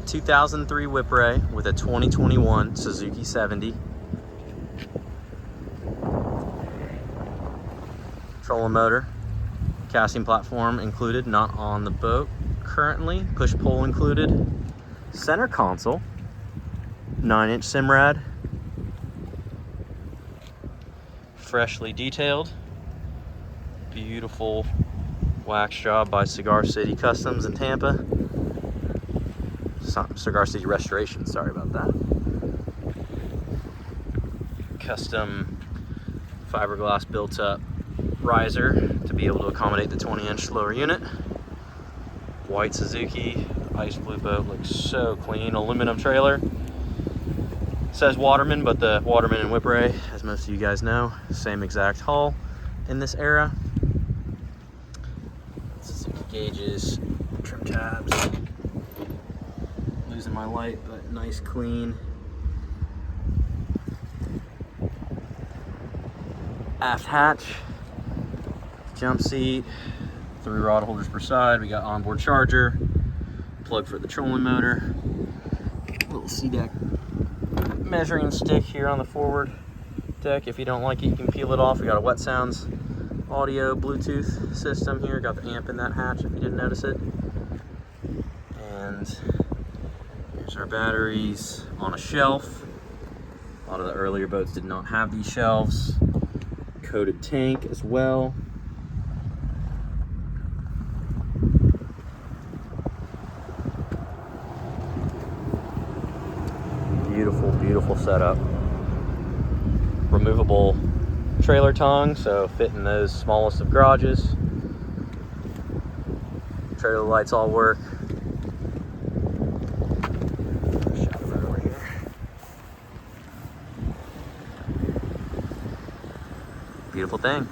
2003 Whipray with a 2021 Suzuki 70. Trolling motor, casting platform included, not on the boat currently. Push pull included. Center console, 9-inch Simrad, freshly detailed. Beautiful wax job by Cigar City Customs in Tampa. Cigar City Restoration, sorry about that. Custom fiberglass built up riser to be able to accommodate the 20-inch lower unit. White Suzuki, ice blue boat, looks so clean. Aluminum trailer. Says Waterman, but the Waterman and Whipray, as most of you guys know, same exact hull in this era. Suzuki gauges, trim tabs. Losing my light, but nice, clean. Aft hatch, jump seat, 3 rod holders per side. We got onboard charger, plug for the trolling motor, little C-deck measuring stick here on the forward deck. If you don't like it, you can peel it off. We got a Wetsounds audio Bluetooth system here. Got the amp in that hatch if you didn't notice it. And here's our batteries on a shelf. A lot of the earlier boats did not have these shelves. Coated tank as well. Beautiful, beautiful setup. Removable trailer tongue, so fit in those smallest of garages. Trailer lights all work. Shadow right over here. Beautiful thing.